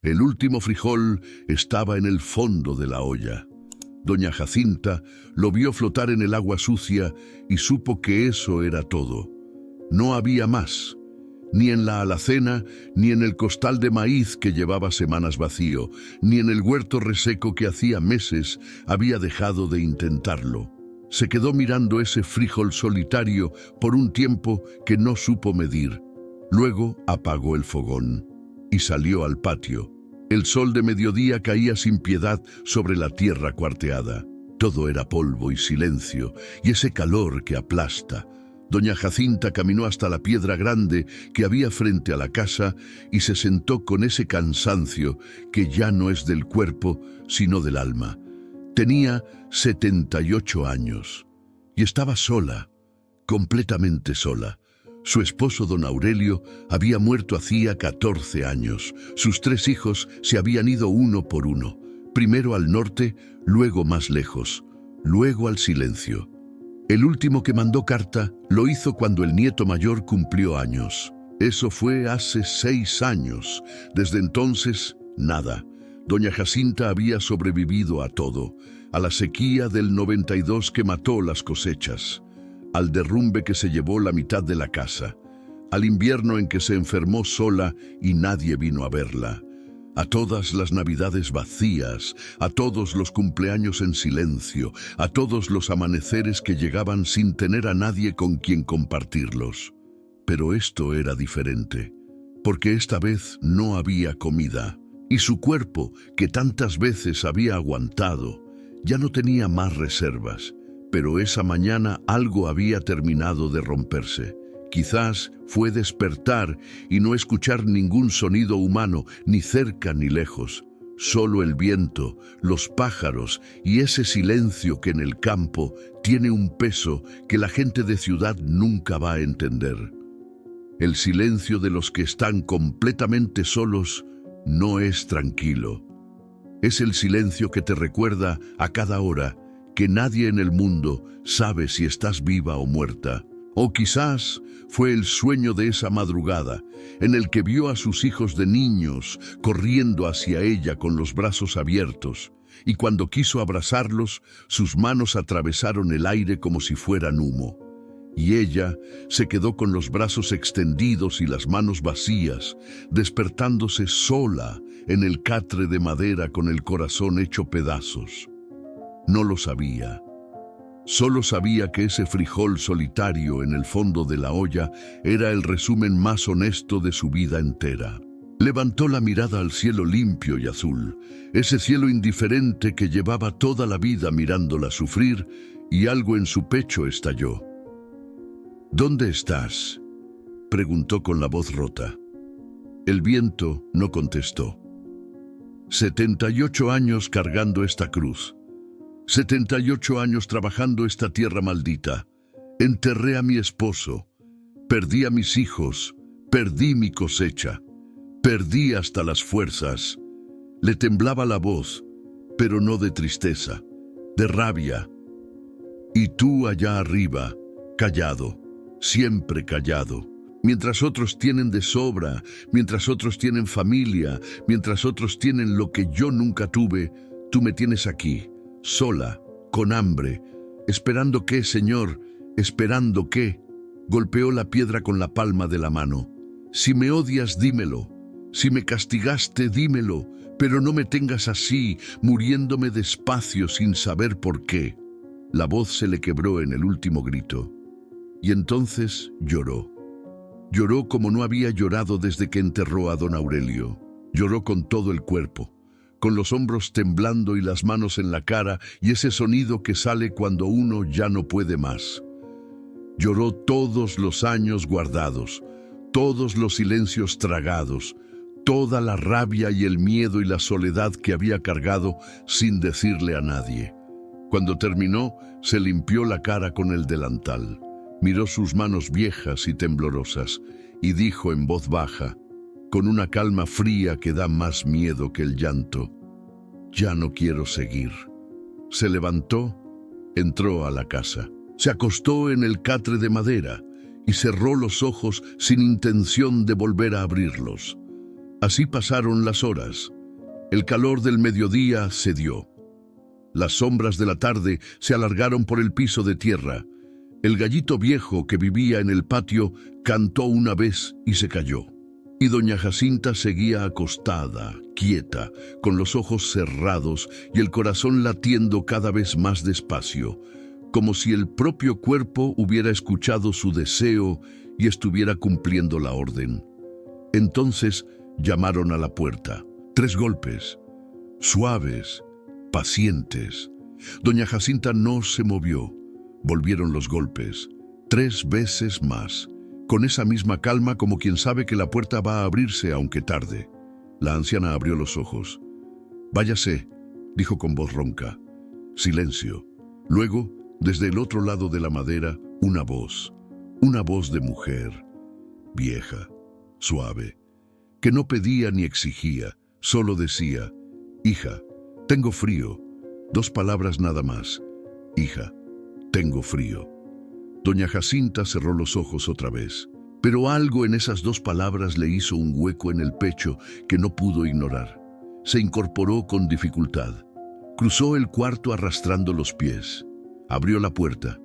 El último frijol estaba en el fondo de la olla. Doña Jacinta lo vio flotar en el agua sucia y supo que eso era todo. No había más, ni en la alacena, ni en el costal de maíz que llevaba semanas vacío, ni en el huerto reseco que hacía meses había dejado de intentarlo. Se quedó mirando ese frijol solitario por un tiempo que no supo medir. Luego apagó el fogón y salió al patio. El sol de mediodía caía sin piedad sobre la tierra cuarteada. Todo era polvo y silencio, y ese calor que aplasta. Doña Jacinta caminó hasta la piedra grande que había frente a la casa y se sentó con ese cansancio que ya no es del cuerpo, sino del alma. Tenía 78 años y estaba sola, completamente sola. Su esposo, don Aurelio, había muerto hacía 14 años. Sus 3 hijos se habían ido uno por uno, primero al norte, luego más lejos, luego al silencio. El último que mandó carta lo hizo cuando el nieto mayor cumplió años. Eso fue hace 6 años. Desde entonces, nada. Doña Jacinta había sobrevivido a todo, a la sequía del 92 que mató las cosechas, al derrumbe que se llevó la mitad de la casa, al invierno en que se enfermó sola y nadie vino a verla, a todas las navidades vacías, a todos los cumpleaños en silencio, a todos los amaneceres que llegaban sin tener a nadie con quien compartirlos. Pero esto era diferente, porque esta vez no había comida, y su cuerpo, que tantas veces había aguantado, ya no tenía más reservas. Pero esa mañana algo había terminado de romperse. Quizás fue despertar y no escuchar ningún sonido humano, ni cerca ni lejos. Solo el viento, los pájaros y ese silencio que en el campo tiene un peso que la gente de ciudad nunca va a entender. El silencio de los que están completamente solos no es tranquilo. Es el silencio que te recuerda a cada hora que nadie en el mundo sabe si estás viva o muerta. O quizás fue el sueño de esa madrugada en el que vio a sus hijos de niños corriendo hacia ella con los brazos abiertos, y cuando quiso abrazarlos, sus manos atravesaron el aire como si fueran humo. Y ella se quedó con los brazos extendidos y las manos vacías, despertándose sola en el catre de madera con el corazón hecho pedazos. No lo sabía. Solo sabía que ese frijol solitario en el fondo de la olla era el resumen más honesto de su vida entera. Levantó la mirada al cielo limpio y azul, ese cielo indiferente que llevaba toda la vida mirándola sufrir, y algo en su pecho estalló. «¿Dónde estás?», preguntó con la voz rota. El viento no contestó. 78 años cargando esta cruz. 78 años trabajando esta tierra maldita. Enterré a mi esposo, perdí a mis hijos, perdí mi cosecha, perdí hasta las fuerzas. Le temblaba la voz, pero no de tristeza, de rabia. Y tú allá arriba, callado, siempre callado. Mientras otros tienen de sobra, mientras otros tienen familia, mientras otros tienen lo que yo nunca tuve, tú me tienes aquí, sola, con hambre, esperando qué, Señor, esperando qué. Golpeó la piedra con la palma de la mano. Si me odias, dímelo. Si me castigaste, dímelo, pero no me tengas así, muriéndome despacio sin saber por qué. La voz se le quebró en el último grito. Y entonces lloró. Lloró como no había llorado desde que enterró a don Aurelio. Lloró con todo el cuerpo, con los hombros temblando y las manos en la cara, y ese sonido que sale cuando uno ya no puede más. Lloró todos los años guardados, todos los silencios tragados, toda la rabia y el miedo y la soledad que había cargado sin decirle a nadie. Cuando terminó, se limpió la cara con el delantal. Miró sus manos viejas y temblorosas y dijo en voz baja, con una calma fría que da más miedo que el llanto: «Ya no quiero seguir». Se levantó, entró a la casa, se acostó en el catre de madera y cerró los ojos sin intención de volver a abrirlos. Así pasaron las horas. El calor del mediodía cedió. Las sombras de la tarde se alargaron por el piso de tierra. El gallito viejo que vivía en el patio cantó una vez y se cayó. Y doña Jacinta seguía acostada, quieta, con los ojos cerrados y el corazón latiendo cada vez más despacio, como si el propio cuerpo hubiera escuchado su deseo y estuviera cumpliendo la orden. Entonces llamaron a la puerta. 3 golpes, suaves, pacientes. Doña Jacinta no se movió. Volvieron los golpes, 3 veces más, con esa misma calma como quien sabe que la puerta va a abrirse aunque tarde. La anciana abrió los ojos. «Váyase», dijo con voz ronca. Silencio. Luego, desde el otro lado de la madera, una voz de mujer, vieja, suave, que no pedía ni exigía, solo decía: «Hija, tengo frío». 2 palabras nada más. «Hija, tengo frío». Doña Jacinta cerró los ojos otra vez, pero algo en esas 2 palabras le hizo un hueco en el pecho que no pudo ignorar. Se incorporó con dificultad. Cruzó el cuarto arrastrando los pies. Abrió la puerta.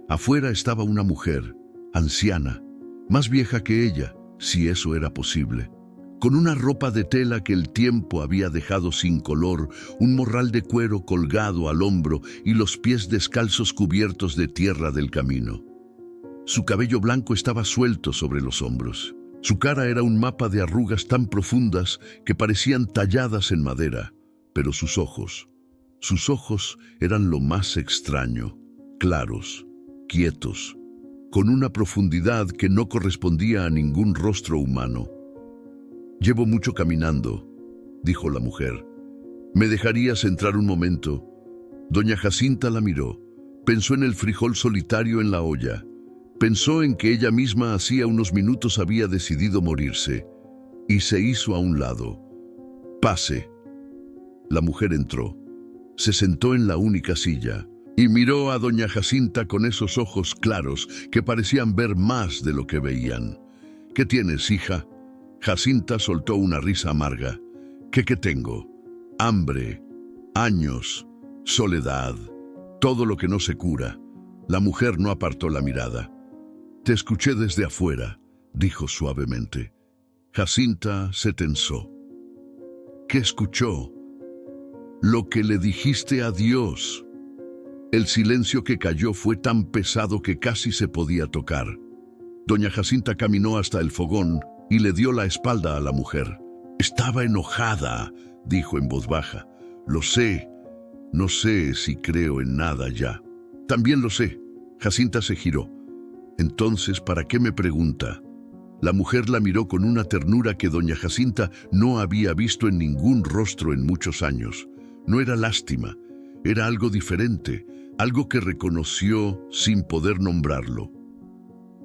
Afuera estaba una mujer, anciana, más vieja que ella, si eso era posible, con una ropa de tela que el tiempo había dejado sin color, un morral de cuero colgado al hombro y los pies descalzos cubiertos de tierra del camino. Su cabello blanco estaba suelto sobre los hombros. Su cara era un mapa de arrugas tan profundas que parecían talladas en madera, pero sus ojos eran lo más extraño, claros, quietos, con una profundidad que no correspondía a ningún rostro humano. «Llevo mucho caminando», dijo la mujer. «¿Me dejarías entrar un momento?» Doña Jacinta la miró. Pensó en el frijol solitario en la olla. Pensó en que ella misma hacía unos minutos había decidido morirse. Y se hizo a un lado. «Pase». La mujer entró. Se sentó en la única silla y miró a doña Jacinta con esos ojos claros que parecían ver más de lo que veían. «¿Qué tienes, hija?» Jacinta soltó una risa amarga. ¿Qué tengo? Hambre, años, soledad, todo lo que no se cura. La mujer no apartó la mirada. «Te escuché desde afuera», dijo suavemente. Jacinta se tensó. «¿Qué escuchó?» «Lo que le dijiste a Dios». El silencio que cayó fue tan pesado que casi se podía tocar. Doña Jacinta caminó hasta el fogón y le dio la espalda a la mujer. «Estaba enojada», dijo en voz baja. «Lo sé. No sé si creo en nada ya». «También lo sé». Jacinta se giró. «Entonces, ¿para qué me pregunta?» La mujer la miró con una ternura que doña Jacinta no había visto en ningún rostro en muchos años. No era lástima, era algo diferente, algo que reconoció sin poder nombrarlo.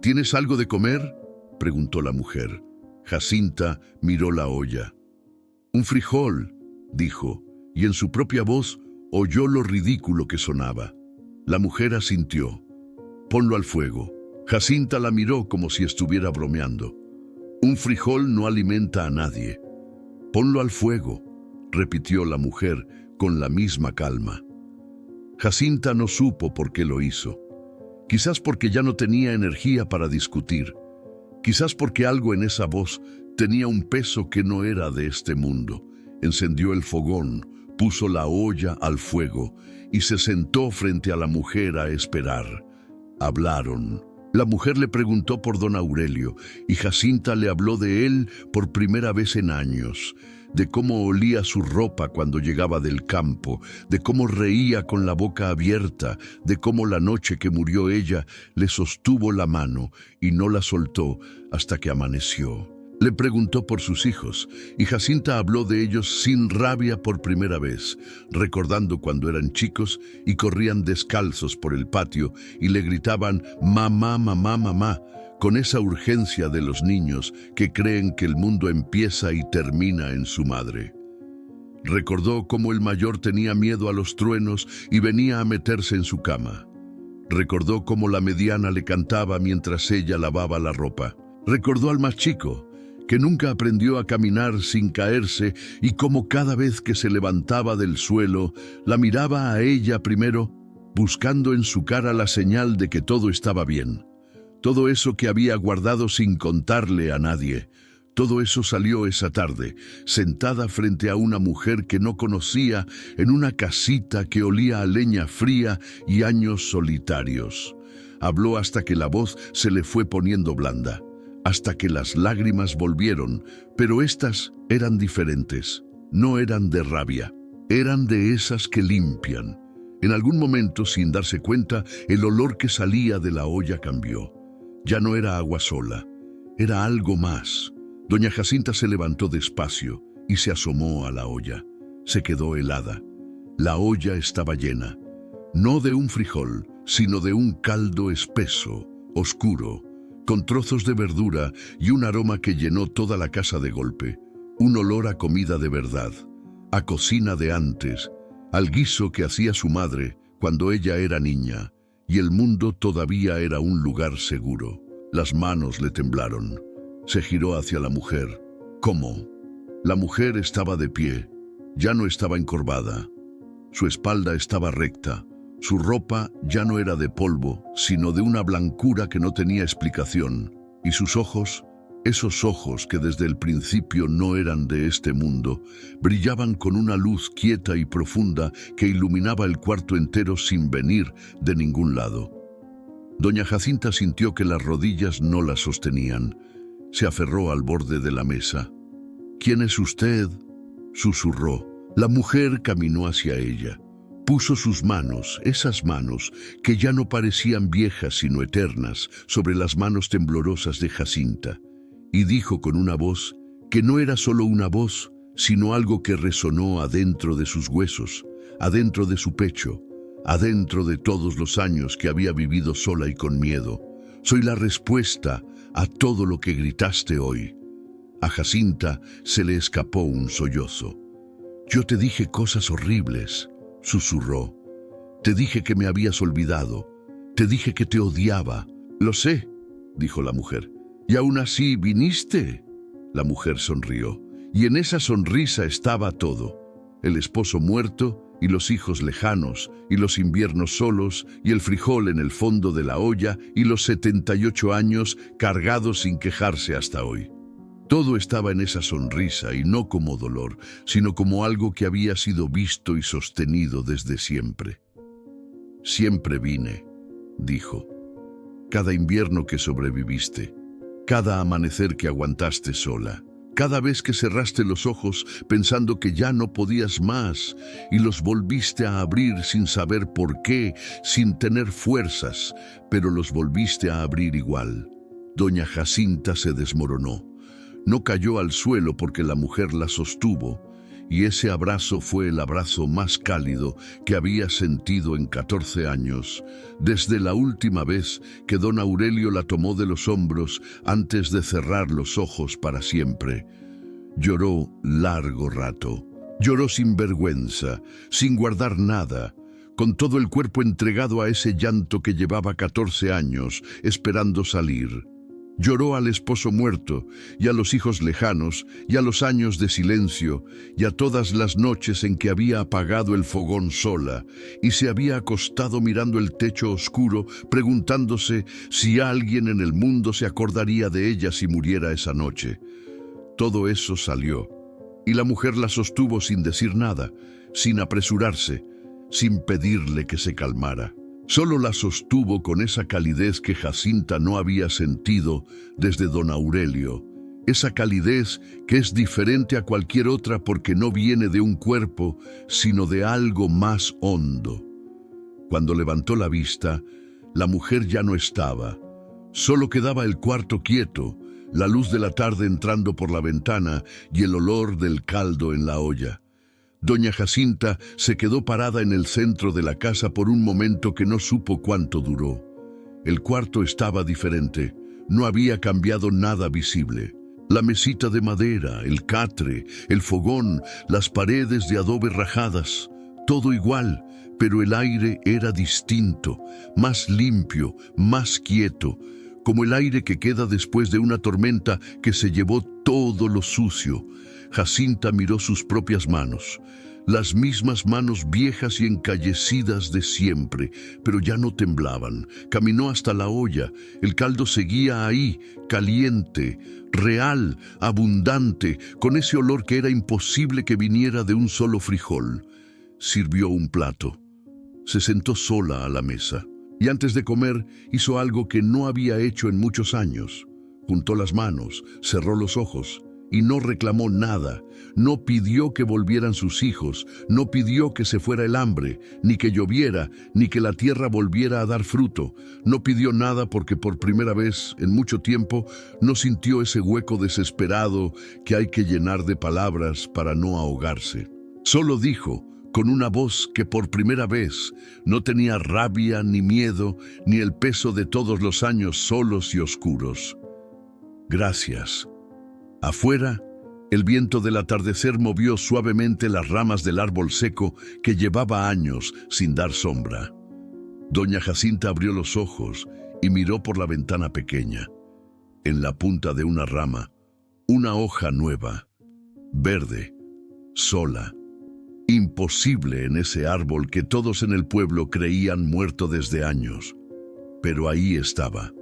«¿Tienes algo de comer?», preguntó la mujer. Jacinta miró la olla. «Un frijol», dijo, y en su propia voz oyó lo ridículo que sonaba. La mujer asintió. «Ponlo al fuego». Jacinta la miró como si estuviera bromeando. «Un frijol no alimenta a nadie». «Ponlo al fuego», repitió la mujer con la misma calma. Jacinta no supo por qué lo hizo. Quizás porque ya no tenía energía para discutir. Quizás porque algo en esa voz tenía un peso que no era de este mundo. Encendió el fogón, puso la olla al fuego y se sentó frente a la mujer a esperar. Hablaron. La mujer le preguntó por don Aurelio y Jacinta le habló de él por primera vez en años, de cómo olía su ropa cuando llegaba del campo, de cómo reía con la boca abierta, de cómo la noche que murió ella le sostuvo la mano y no la soltó hasta que amaneció. Le preguntó por sus hijos y Jacinta habló de ellos sin rabia por primera vez, recordando cuando eran chicos y corrían descalzos por el patio y le gritaban «mamá, mamá, mamá», con esa urgencia de los niños que creen que el mundo empieza y termina en su madre. Recordó cómo el mayor tenía miedo a los truenos y venía a meterse en su cama. Recordó cómo la mediana le cantaba mientras ella lavaba la ropa. Recordó al más chico, que nunca aprendió a caminar sin caerse y como cada vez que se levantaba del suelo, la miraba a ella primero, buscando en su cara la señal de que todo estaba bien. Todo eso que había guardado sin contarle a nadie, todo eso salió esa tarde, sentada frente a una mujer que no conocía en una casita que olía a leña fría y años solitarios. Habló hasta que la voz se le fue poniendo blanda, hasta que las lágrimas volvieron, pero estas eran diferentes, no eran de rabia, eran de esas que limpian. En algún momento, sin darse cuenta, el olor que salía de la olla cambió. Ya no era agua sola, era algo más. Doña Jacinta se levantó despacio y se asomó a la olla. Se quedó helada. La olla estaba llena, no de un frijol, sino de un caldo espeso, oscuro, con trozos de verdura y un aroma que llenó toda la casa de golpe. Un olor a comida de verdad, a cocina de antes, al guiso que hacía su madre cuando ella era niña, y el mundo todavía era un lugar seguro. Las manos le temblaron. Se giró hacia la mujer. ¿Cómo? La mujer estaba de pie. Ya no estaba encorvada. Su espalda estaba recta. Su ropa ya no era de polvo, sino de una blancura que no tenía explicación. Y sus ojos, esos ojos que desde el principio no eran de este mundo, brillaban con una luz quieta y profunda que iluminaba el cuarto entero sin venir de ningún lado. Doña Jacinta sintió que las rodillas no la sostenían. Se aferró al borde de la mesa. «¿Quién es usted?», susurró. La mujer caminó hacia ella. Puso sus manos, esas manos, que ya no parecían viejas sino eternas, sobre las manos temblorosas de Jacinta, y dijo con una voz que no era solo una voz, sino algo que resonó adentro de sus huesos, adentro de su pecho, adentro de todos los años que había vivido sola y con miedo. «Soy la respuesta a todo lo que gritaste hoy». A Jacinta se le escapó un sollozo. «Yo te dije cosas horribles», susurró. «Te dije que me habías olvidado. Te dije que te odiaba». «Lo sé», dijo la mujer. «Y aún así viniste». La mujer sonrió, y en esa sonrisa estaba todo: el esposo muerto, y los hijos lejanos, y los inviernos solos, y el frijol en el fondo de la olla, y los 78 años cargados sin quejarse hasta hoy. Todo estaba en esa sonrisa, y no como dolor, sino como algo que había sido visto y sostenido desde siempre. «Siempre vine», dijo. «Cada invierno que sobreviviste, cada amanecer que aguantaste sola, cada vez que cerraste los ojos pensando que ya no podías más y los volviste a abrir sin saber por qué, sin tener fuerzas, pero los volviste a abrir igual». Doña Jacinta se desmoronó. No cayó al suelo porque la mujer la sostuvo, y ese abrazo fue el abrazo más cálido que había sentido en 14 años, desde la última vez que don Aurelio la tomó de los hombros antes de cerrar los ojos para siempre. Lloró largo rato, lloró sin vergüenza, sin guardar nada, con todo el cuerpo entregado a ese llanto que llevaba 14 años esperando salir. Lloró al esposo muerto, y a los hijos lejanos, y a los años de silencio, y a todas las noches en que había apagado el fogón sola, y se había acostado mirando el techo oscuro, preguntándose si alguien en el mundo se acordaría de ella si muriera esa noche. Todo eso salió, y la mujer la sostuvo sin decir nada, sin apresurarse, sin pedirle que se calmara. Solo la sostuvo con esa calidez que Jacinta no había sentido desde don Aurelio, esa calidez que es diferente a cualquier otra porque no viene de un cuerpo, sino de algo más hondo. Cuando levantó la vista, la mujer ya no estaba. Solo quedaba el cuarto quieto, la luz de la tarde entrando por la ventana y el olor del caldo en la olla. Doña Jacinta se quedó parada en el centro de la casa por un momento que no supo cuánto duró. El cuarto estaba diferente, no había cambiado nada visible. La mesita de madera, el catre, el fogón, las paredes de adobe rajadas, todo igual, pero el aire era distinto, más limpio, más quieto, como el aire que queda después de una tormenta que se llevó todo lo sucio. Jacinta miró sus propias manos, las mismas manos viejas y encallecidas de siempre, pero ya no temblaban. Caminó hasta la olla. El caldo seguía ahí, caliente, real, abundante, con ese olor que era imposible que viniera de un solo frijol. Sirvió un plato. Se sentó sola a la mesa. Y antes de comer, hizo algo que no había hecho en muchos años. Juntó las manos, cerró los ojos y no reclamó nada. No pidió que volvieran sus hijos, no pidió que se fuera el hambre, ni que lloviera, ni que la tierra volviera a dar fruto. No pidió nada porque por primera vez en mucho tiempo no sintió ese hueco desesperado que hay que llenar de palabras para no ahogarse. Solo dijo, con una voz que por primera vez no tenía rabia ni miedo, ni el peso de todos los años solos y oscuros: gracias. Afuera, el viento del atardecer movió suavemente las ramas del árbol seco que llevaba años sin dar sombra. Doña Jacinta abrió los ojos y miró por la ventana pequeña. En la punta de una rama, una hoja nueva, verde, sola. Imposible en ese árbol que todos en el pueblo creían muerto desde años. Pero ahí estaba.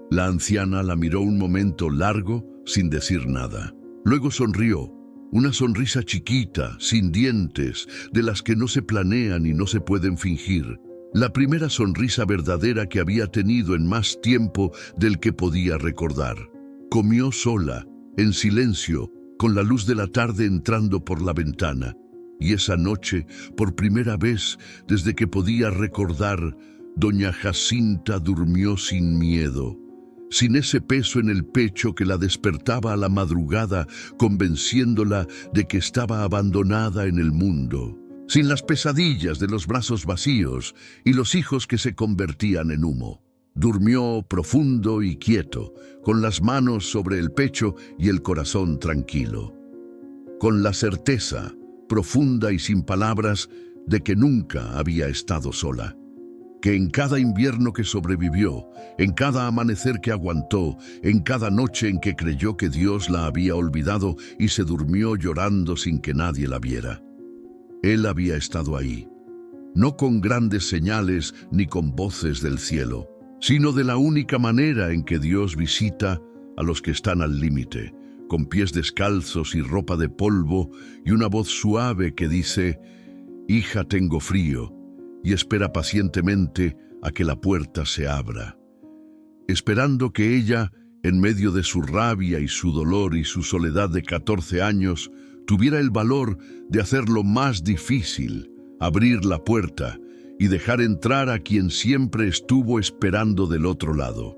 La anciana la miró un momento largo sin decir nada. Luego sonrió, una sonrisa chiquita, sin dientes, de las que no se planean y no se pueden fingir. La primera sonrisa verdadera que había tenido en más tiempo del que podía recordar. Comió sola, en silencio, con la luz de la tarde entrando por la ventana. Y esa noche, por primera vez desde que podía recordar, doña Jacinta durmió sin miedo, sin ese peso en el pecho que la despertaba a la madrugada, convenciéndola de que estaba abandonada en el mundo, sin las pesadillas de los brazos vacíos y los hijos que se convertían en humo. Durmió profundo y quieto, con las manos sobre el pecho y el corazón tranquilo, con la certeza, profunda y sin palabras, de que nunca había estado sola. Que en cada invierno que sobrevivió, en cada amanecer que aguantó, en cada noche en que creyó que Dios la había olvidado y se durmió llorando sin que nadie la viera, Él había estado ahí, no con grandes señales ni con voces del cielo, sino de la única manera en que Dios visita a los que están al límite, con pies descalzos y ropa de polvo y una voz suave que dice: «Hija, tengo frío», y espera pacientemente a que la puerta se abra, esperando que ella, en medio de su rabia y su dolor y su soledad de 14 años, tuviera el valor de hacer lo más difícil, abrir la puerta y dejar entrar a quien siempre estuvo esperando del otro lado.